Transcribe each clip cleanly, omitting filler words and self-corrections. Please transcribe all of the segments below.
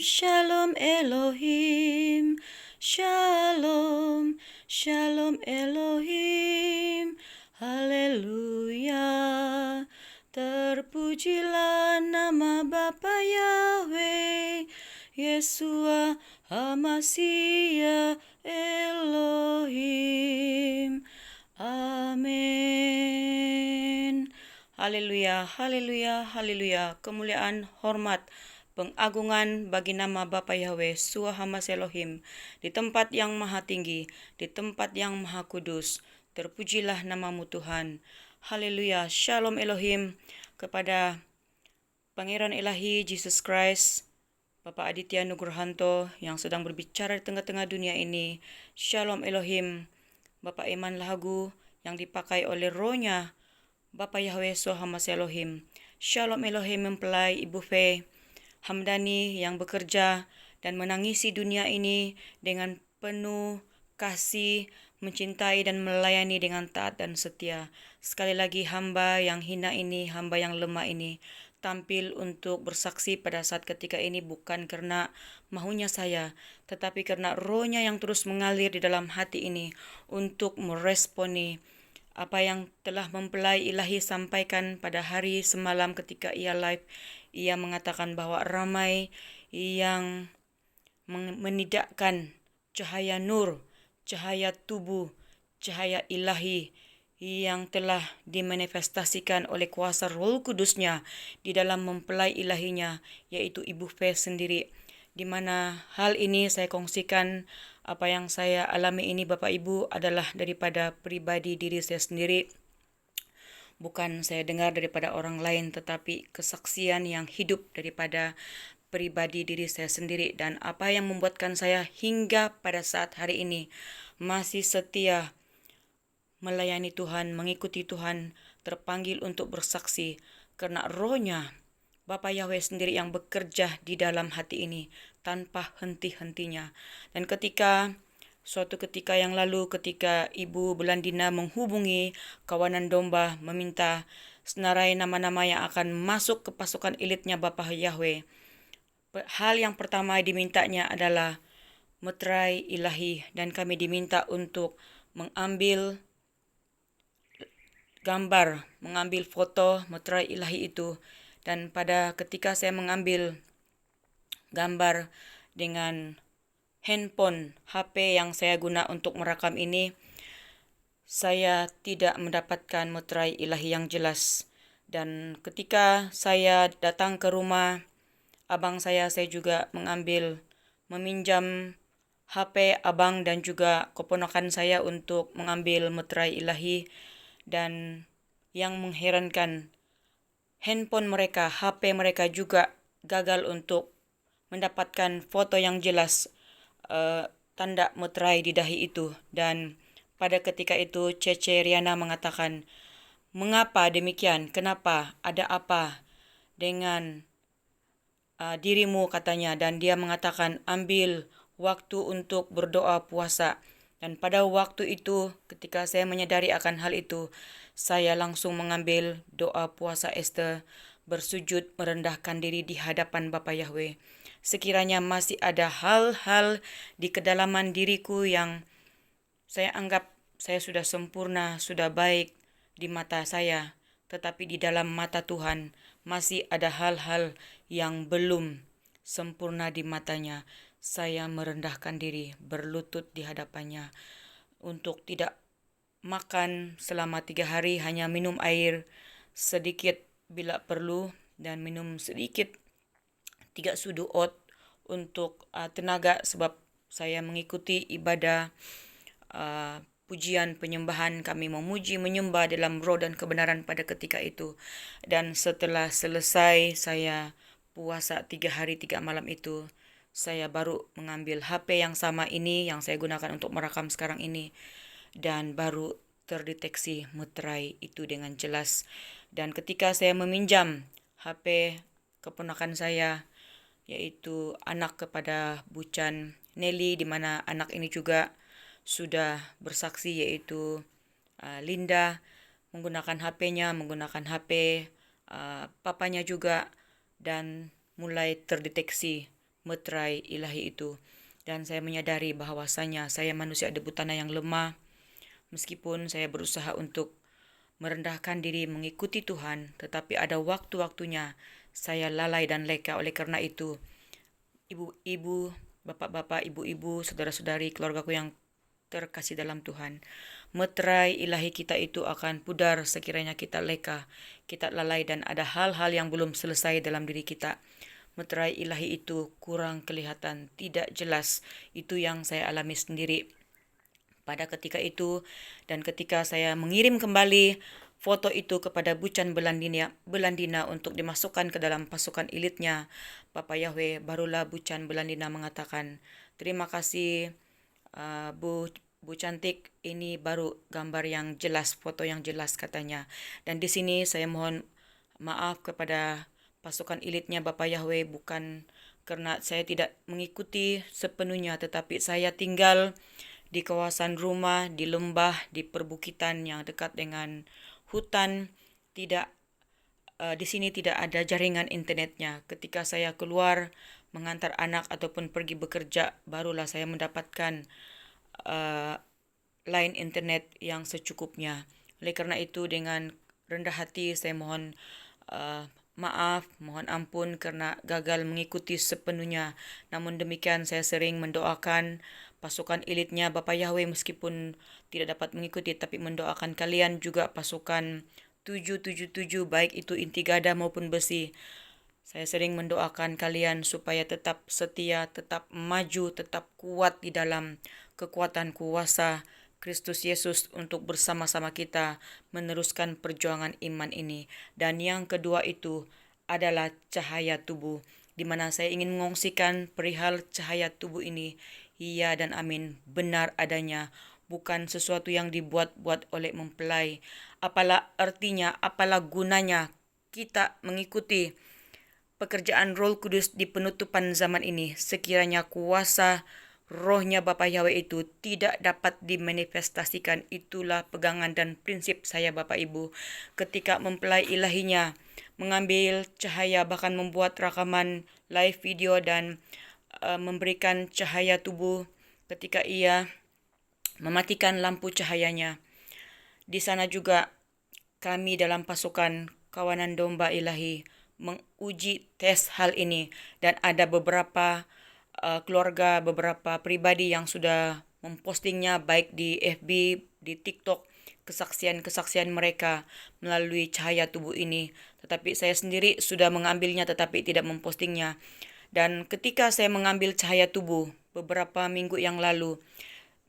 Shalom Elohim, Shalom, Shalom Elohim, Haleluya. Terpujilah nama Bapa Yahweh, Yesua HaMashiach Elohim. Amin. Haleluya, haleluya, haleluya. Kemuliaan, hormat, pengagungan bagi nama Bapa Yahweh, Yesua HaMashiach Elohim, di tempat yang maha tinggi, di tempat yang maha kudus. Terpujilah namamu Tuhan. Haleluya, Shalom Elohim kepada Pangeran Ilahi Jesus Christ, Bapak Aditya Nugrohanto yang sedang berbicara di tengah-tengah dunia ini. Shalom Elohim, Bapak Iman Lahagu yang dipakai oleh rohnya Bapa Yahweh Yesua HaMashiach Elohim. Shalom Elohim mempelai Ibu Fe Hamdani yang bekerja dan menangisi dunia ini dengan penuh kasih, mencintai dan melayani dengan taat dan setia. Sekali lagi hamba yang hina ini, hamba yang lemah ini, tampil untuk bersaksi pada saat ketika ini bukan karena mahunya saya, tetapi karena rohnya yang terus mengalir di dalam hati ini untuk meresponi apa yang telah mempelai ilahi sampaikan pada hari semalam ketika ia live. Ia mengatakan bahwa ramai yang menidakkan cahaya nur, cahaya tubuh, cahaya ilahi yang telah dimanifestasikan oleh kuasa Roh Kudusnya di dalam mempelai ilahinya, yaitu Ibu Fe sendiri. Di mana hal ini saya kongsikan, apa yang saya alami ini Bapak Ibu adalah daripada pribadi diri saya sendiri. Bukan saya dengar daripada orang lain, tetapi kesaksian yang hidup daripada pribadi diri saya sendiri. Dan apa yang membuatkan saya hingga pada saat hari ini masih setia melayani Tuhan, mengikuti Tuhan, terpanggil untuk bersaksi. Karena rohnya Bapa Yahweh sendiri yang bekerja di dalam hati ini tanpa henti-hentinya. Dan suatu ketika yang lalu ketika Ibu Belandina menghubungi kawanan domba meminta senarai nama-nama yang akan masuk ke pasukan elitnya Bapa Yahweh, hal yang pertama dimintanya adalah meterai ilahi, dan kami diminta untuk mengambil gambar, mengambil foto meterai ilahi itu. Dan pada ketika saya mengambil gambar dengan handphone HP yang saya guna untuk merekam ini, saya tidak mendapatkan meterai ilahi yang jelas. Dan ketika saya datang ke rumah abang saya juga meminjam HP abang dan juga keponakan saya untuk mengambil meterai ilahi. Dan yang mengherankan, handphone mereka, HP mereka juga gagal untuk mendapatkan foto yang jelas tanda meterai di dahi itu. Dan pada ketika itu Cece Riana mengatakan, "Mengapa demikian? Kenapa? Ada apa dengan dirimu?" katanya. Dan dia mengatakan, "Ambil waktu untuk berdoa puasa." Dan pada waktu itu ketika saya menyadari akan hal itu, saya langsung mengambil doa puasa Esther, bersujud merendahkan diri di hadapan Bapa Yahweh. Sekiranya masih ada hal-hal di kedalaman diriku yang saya anggap saya sudah sempurna, sudah baik di mata saya, tetapi di dalam mata Tuhan masih ada hal-hal yang belum sempurna di matanya. Saya merendahkan diri, berlutut di hadapannya untuk tidak makan selama 3 hari, hanya minum air sedikit bila perlu, dan minum sedikit 3 sudu oat untuk tenaga, sebab saya mengikuti ibadah pujian penyembahan. Kami memuji menyembah dalam roh dan kebenaran pada ketika itu. Dan setelah selesai saya puasa 3 hari 3 malam itu, saya baru mengambil HP yang sama ini yang saya gunakan untuk merekam sekarang ini, dan baru terdeteksi meterai itu dengan jelas. Dan ketika saya meminjam HP keponakan saya, yaitu anak kepada Bucan Nelly, di mana anak ini juga sudah bersaksi, yaitu Linda, menggunakan HP-nya, menggunakan HP papanya juga, dan mulai terdeteksi meterai ilahi itu. Dan saya menyadari bahwasanya saya manusia debu tanah yang lemah. Meskipun saya berusaha untuk merendahkan diri mengikuti Tuhan, tetapi ada waktu-waktunya saya lalai dan leka. Oleh karena itu, ibu-ibu, bapak-bapak, ibu-ibu, saudara-saudari, keluargaku yang terkasih dalam Tuhan, meterai ilahi kita itu akan pudar sekiranya kita leka, kita lalai dan ada hal-hal yang belum selesai dalam diri kita. Meterai ilahi itu kurang kelihatan, tidak jelas. Itu yang saya alami sendiri pada ketika itu, dan ketika saya mengirim kembali foto itu kepada Bucan Belandina untuk dimasukkan ke dalam pasukan elitnya Bapak Yahweh, barulah Bucan Belandina mengatakan, terima kasih Bu cantik, ini baru gambar yang jelas, foto yang jelas katanya. Dan di sini saya mohon maaf kepada pasukan elitnya Bapak Yahweh, bukan karena saya tidak mengikuti sepenuhnya, tetapi saya tinggal di kawasan rumah, di lembah, di perbukitan yang dekat dengan hutan. Di sini tidak ada jaringan internetnya. Ketika saya keluar mengantar anak ataupun pergi bekerja, barulah saya mendapatkan line internet yang secukupnya. Oleh karena itu, dengan rendah hati saya mohon maaf, mohon ampun karena gagal mengikuti sepenuhnya. Namun demikian, saya sering mendoakan pasukan elitnya Bapak Yahweh, meskipun tidak dapat mengikuti, tapi mendoakan kalian juga pasukan 777, baik itu inti gada maupun besi. Saya sering mendoakan kalian supaya tetap setia, tetap maju, tetap kuat di dalam kekuatan kuasa Kristus Yesus untuk bersama-sama kita meneruskan perjuangan iman ini. Dan yang kedua itu adalah cahaya tubuh, di mana saya ingin mengongsikan perihal cahaya tubuh ini. Iya dan amin, benar adanya, bukan sesuatu yang dibuat-buat oleh mempelai. Apalah artinya, apalah gunanya kita mengikuti pekerjaan Roh Kudus di penutupan zaman ini sekiranya kuasa Rohnya Bapa Yahweh itu tidak dapat dimanifestasikan. Itulah pegangan dan prinsip saya Bapak Ibu. Ketika mempelai ilahinya mengambil cahaya, bahkan membuat rakaman live video dan memberikan cahaya tubuh ketika ia mematikan lampu cahayanya. Di sana juga kami dalam pasukan kawanan domba ilahi menguji tes hal ini, dan ada beberapa keluarga, beberapa pribadi yang sudah mempostingnya baik di FB, di TikTok, kesaksian-kesaksian mereka melalui cahaya tubuh ini. Tetapi saya sendiri sudah mengambilnya tetapi tidak mempostingnya. Dan ketika saya mengambil cahaya tubuh beberapa minggu yang lalu,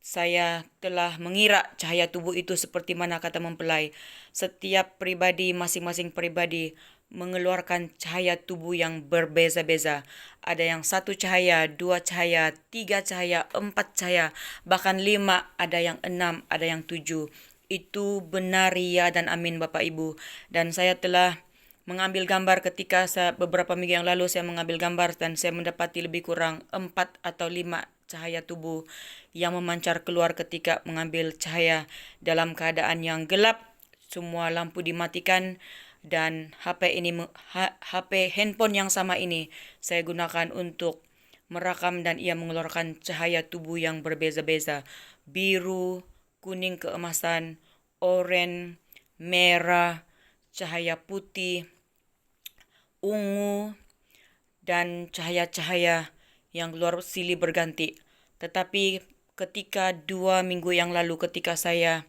saya telah mengira cahaya tubuh itu seperti mana kata mempelai. Setiap pribadi, masing-masing pribadi mengeluarkan cahaya tubuh yang berbeza-beza. Ada yang 1 cahaya, 2 cahaya, 3 cahaya, 4 cahaya, bahkan 5, ada yang 6, ada yang 7. Itu benar ya dan amin Bapak Ibu. Dan saya telah mengambil gambar ketika beberapa minggu yang lalu saya mengambil gambar, dan saya mendapati lebih kurang 4 atau 5 cahaya tubuh yang memancar keluar ketika mengambil cahaya dalam keadaan yang gelap. Semua lampu dimatikan, dan HP handphone yang sama ini saya gunakan untuk merakam, dan ia mengeluarkan cahaya tubuh yang berbeza-beza. Biru, kuning keemasan, oranye, merah, cahaya putih, ungu, dan cahaya-cahaya yang keluar silih berganti. Tetapi ketika 2 minggu yang lalu, ketika saya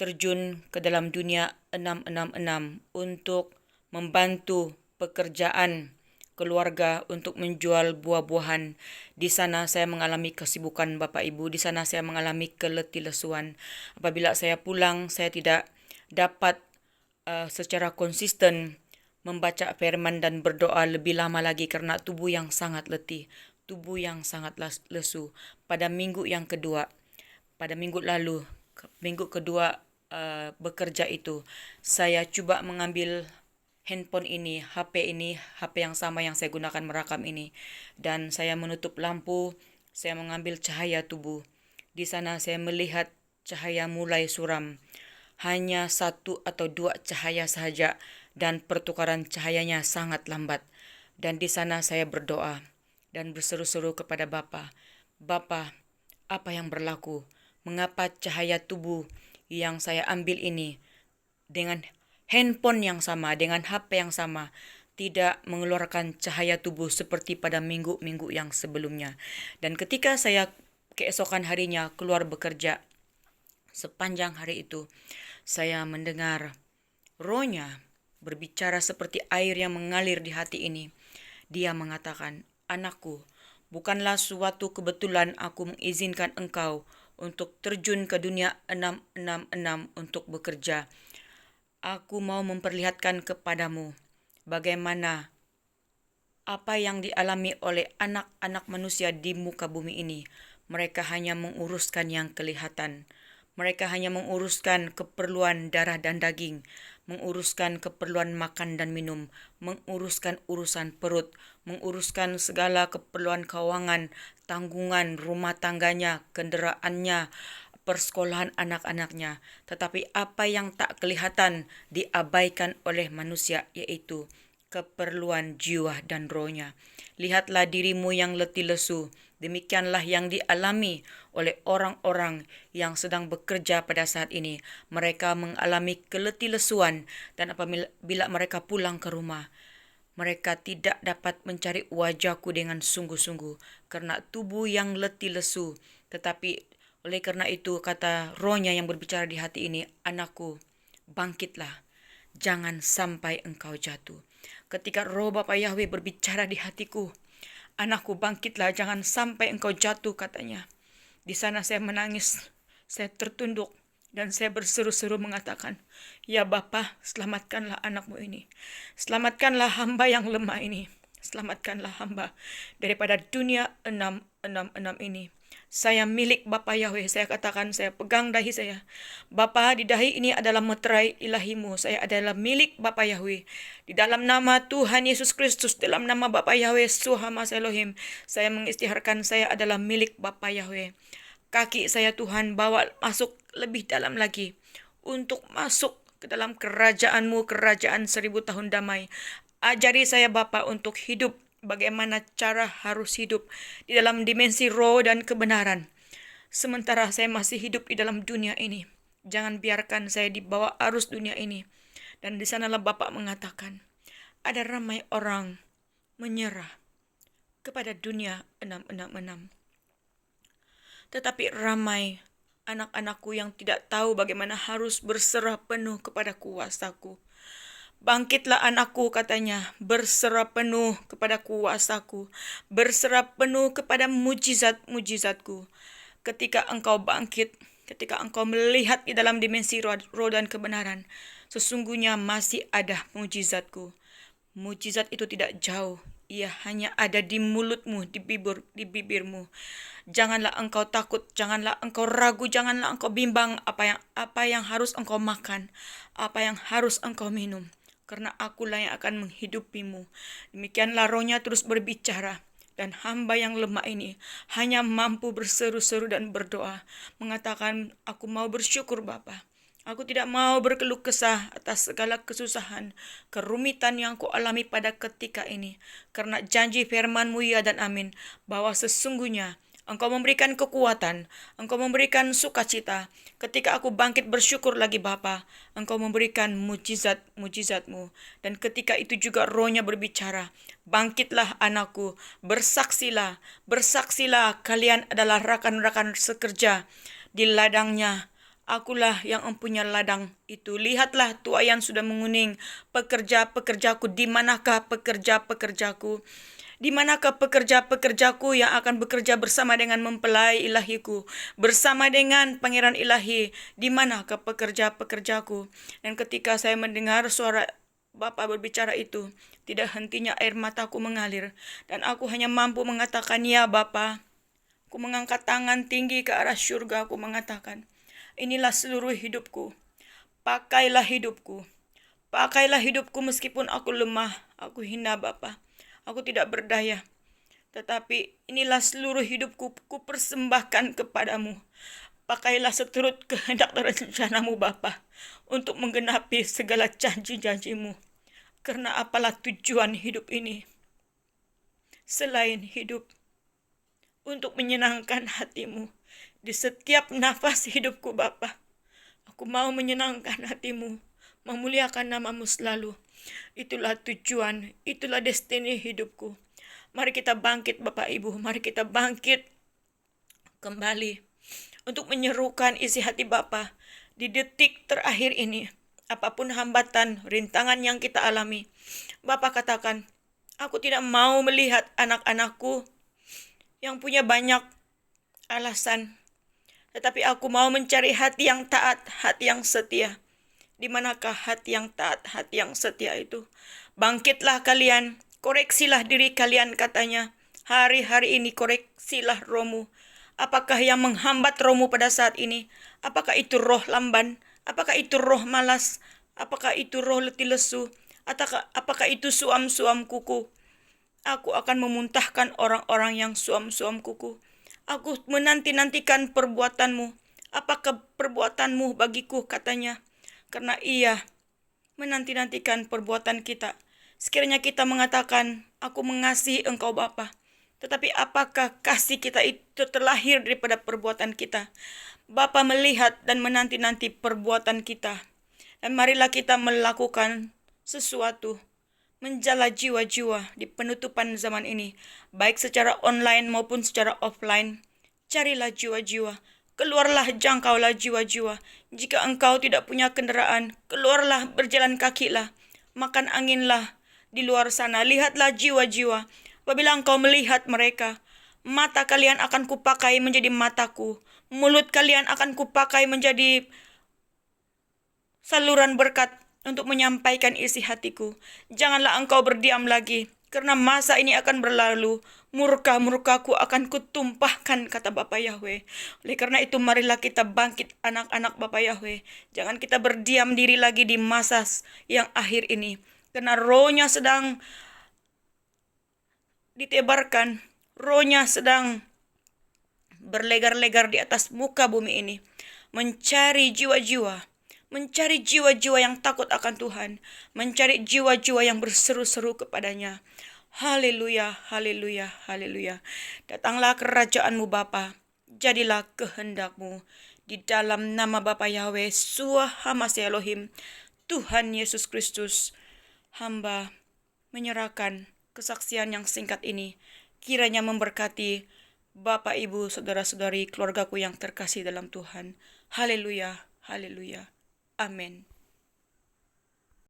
terjun ke dalam dunia 666 untuk membantu pekerjaan keluarga untuk menjual buah-buahan. Di sana saya mengalami kesibukan Bapak Ibu, di sana saya mengalami keletilesuan. Apabila saya pulang, saya tidak dapat secara konsisten membaca firman dan berdoa lebih lama lagi karena tubuh yang sangat letih, tubuh yang sangat lesu. Pada minggu yang kedua, pada minggu lalu, minggu kedua bekerja itu, saya coba mengambil handphone ini, HP yang sama yang saya gunakan merakam ini, dan saya menutup lampu, saya mengambil cahaya tubuh. Di sana saya melihat cahaya mulai suram, hanya 1 atau 2 cahaya sahaja, dan pertukaran cahayanya sangat lambat. Dan di sana saya berdoa dan berseru-seru kepada Bapa, Bapa, apa yang berlaku? Mengapa cahaya tubuh yang saya ambil ini dengan handphone yang sama, dengan HP yang sama, tidak mengeluarkan cahaya tubuh seperti pada minggu-minggu yang sebelumnya. Dan ketika saya keesokan harinya keluar bekerja, sepanjang hari itu, saya mendengar rohnya berbicara seperti air yang mengalir di hati ini. Dia mengatakan, anakku, bukanlah suatu kebetulan aku mengizinkan engkau untuk terjun ke dunia 666 untuk bekerja. Aku mau memperlihatkan kepadamu bagaimana apa yang dialami oleh anak-anak manusia di muka bumi ini. Mereka hanya menguruskan yang kelihatan. Mereka hanya menguruskan keperluan darah dan daging, menguruskan keperluan makan dan minum, menguruskan urusan perut, menguruskan segala keperluan keuangan, tanggungan rumah tangganya, kendaraannya, persekolahan anak-anaknya. Tetapi apa yang tak kelihatan diabaikan oleh manusia, yaitu keperluan jiwa dan rohnya. Lihatlah dirimu yang letih lesu. Demikianlah yang dialami oleh orang-orang yang sedang bekerja pada saat ini. Mereka mengalami keletih lesuan, dan apabila mereka pulang ke rumah, mereka tidak dapat mencari wajahku dengan sungguh-sungguh karena tubuh yang letih lesu. Tetapi oleh karena itu, kata rohnya yang berbicara di hati ini, anakku, bangkitlah, jangan sampai engkau jatuh. Ketika roh Bapa Yahweh berbicara di hatiku, anakku, bangkitlah, jangan sampai engkau jatuh, katanya. Di sana saya menangis, saya tertunduk, dan saya berseru-seru mengatakan, ya Bapa, selamatkanlah anakmu ini. Selamatkanlah hamba yang lemah ini. Selamatkanlah hamba daripada dunia 666 ini. Saya milik Bapa Yahweh. Saya katakan, saya pegang dahi saya. Bapa, di dahi ini adalah meterai ilahimu. Saya adalah milik Bapa Yahweh. Di dalam nama Tuhan Yesus Kristus, dalam nama Bapa Yahweh, Suhamas Elohim, saya mengisytiharkan saya adalah milik Bapa Yahweh. Kaki saya Tuhan bawa masuk lebih dalam lagi, untuk masuk ke dalam kerajaan-Mu, kerajaan 1000 tahun damai. Ajari saya Bapa untuk hidup bagaimana cara harus hidup di dalam dimensi roh dan kebenaran. Sementara saya masih hidup di dalam dunia ini, jangan biarkan saya dibawa arus dunia ini. Dan di sanalah Bapak mengatakan, ada ramai orang menyerah kepada dunia 666. Tetapi ramai anak-anakku yang tidak tahu bagaimana harus berserah penuh kepada kuasaku. Bangkitlah anakku, katanya, berserah penuh kepada kuasaku, berserah penuh kepada mujizat-mujizatku. Ketika engkau bangkit, ketika engkau melihat di dalam dimensi roh dan kebenaran, sesungguhnya masih ada mujizatku. Mujizat itu tidak jauh, ia hanya ada di mulutmu, di bibirmu. Janganlah engkau takut, janganlah engkau ragu, janganlah engkau bimbang apa yang harus engkau makan, apa yang harus engkau minum. Karena akulah yang akan menghidupimu. Demikianlah rohnya terus berbicara. Dan hamba yang lemah ini hanya mampu berseru-seru dan berdoa. Mengatakan, aku mau bersyukur Bapa. Aku tidak mau berkeluh kesah atas segala kesusahan, kerumitan yang kualami pada ketika ini. Karena janji firman-Mu ya dan amin, bahwa sesungguhnya Engkau memberikan kekuatan, Engkau memberikan sukacita. Ketika aku bangkit bersyukur lagi Bapa, Engkau memberikan mujizat-mujizat-Mu. Dan ketika itu juga rohnya berbicara, bangkitlah anakku, bersaksilah, bersaksilah, kalian adalah rakan-rakan sekerja di ladangnya. Akulah yang mempunyai ladang itu. Lihatlah tuaian sudah menguning. Pekerja-pekerjaku, di manakah pekerja-pekerjaku? Di manakah pekerja-pekerjaku yang akan bekerja bersama dengan mempelai ilahiku, bersama dengan pangeran ilahi? Di manakah pekerja-pekerjaku? Dan ketika saya mendengar suara Bapa berbicara itu, tidak hentinya air mataku mengalir. Dan aku hanya mampu mengatakan, ya Bapa. Aku mengangkat tangan tinggi ke arah surga, aku mengatakan, inilah seluruh hidupku. Pakailah hidupku. Pakailah hidupku meskipun aku lemah, aku hina Bapa. Aku tidak berdaya. Tetapi inilah seluruh hidupku, ku persembahkan kepadamu. Pakailah seturut kehendak dan rencanamu Bapa, untuk menggenapi segala janji-janjimu. Karena apalah tujuan hidup ini? selain hidup untuk menyenangkan hati-Mu. Di setiap nafas hidupku Bapa, aku mau menyenangkan hati-Mu, memuliakan nama-Mu selalu. Itulah tujuan, itulah destiny hidupku. Mari kita bangkit Bapak Ibu, mari kita bangkit kembali untuk menyerukan isi hati Bapa di detik terakhir ini. Apapun hambatan, rintangan yang kita alami, Bapa katakan, aku tidak mau melihat anak-anakku yang punya banyak alasan, tetapi aku mau mencari hati yang taat, hati yang setia. Di manakah hati yang taat, hati yang setia itu? Bangkitlah kalian, koreksilah diri kalian katanya. Hari-hari ini koreksilah rohmu. Apakah yang menghambat rohmu pada saat ini? Apakah itu roh lamban? Apakah itu roh malas? Apakah itu roh letih lesu? Apakah itu suam-suam kuku? Aku akan memuntahkan orang-orang yang suam-suam kuku. Aku menanti-nantikan perbuatanmu. Apakah perbuatanmu bagiku katanya? Karena ia menanti-nantikan perbuatan kita. Sekiranya kita mengatakan, aku mengasihi engkau Bapa. Tetapi apakah kasih kita itu terlahir daripada perbuatan kita? Bapa melihat dan menanti-nanti perbuatan kita. Dan marilah kita melakukan sesuatu, menjala jiwa-jiwa di penutupan zaman ini, baik secara online maupun secara offline. Carilah jiwa-jiwa, keluarlah jangkaulah jiwa-jiwa. Jika engkau tidak punya kendaraan, keluarlah berjalan kakilah, makan anginlah di luar sana, lihatlah jiwa-jiwa. Apabila engkau melihat mereka, mata kalian akan kupakai menjadi mataku, mulut kalian akan kupakai menjadi saluran berkat untuk menyampaikan isi hatiku. Janganlah engkau berdiam lagi, karena masa ini akan berlalu. Murka-murkaku akan kutumpahkan, kata Bapa Yahweh. Oleh karena itu marilah kita bangkit anak-anak Bapa Yahweh. Jangan kita berdiam diri lagi di masa yang akhir ini. Karena rohnya sedang ditebarkan, rohnya sedang berlegar-legar di atas muka bumi ini, mencari jiwa-jiwa, mencari jiwa-jiwa yang takut akan Tuhan, mencari jiwa-jiwa yang berseru-seru kepadanya. Haleluya, haleluya, haleluya. Datanglah kerajaan-Mu Bapa, jadilah kehendak-Mu. Di dalam nama Bapa Yahweh, Suah Hamasya Elohim, Tuhan Yesus Kristus, hamba menyerahkan kesaksian yang singkat ini. Kiranya memberkati Bapak, Ibu, Saudara-saudari, keluargaku yang terkasih dalam Tuhan. Haleluya, haleluya. Amin.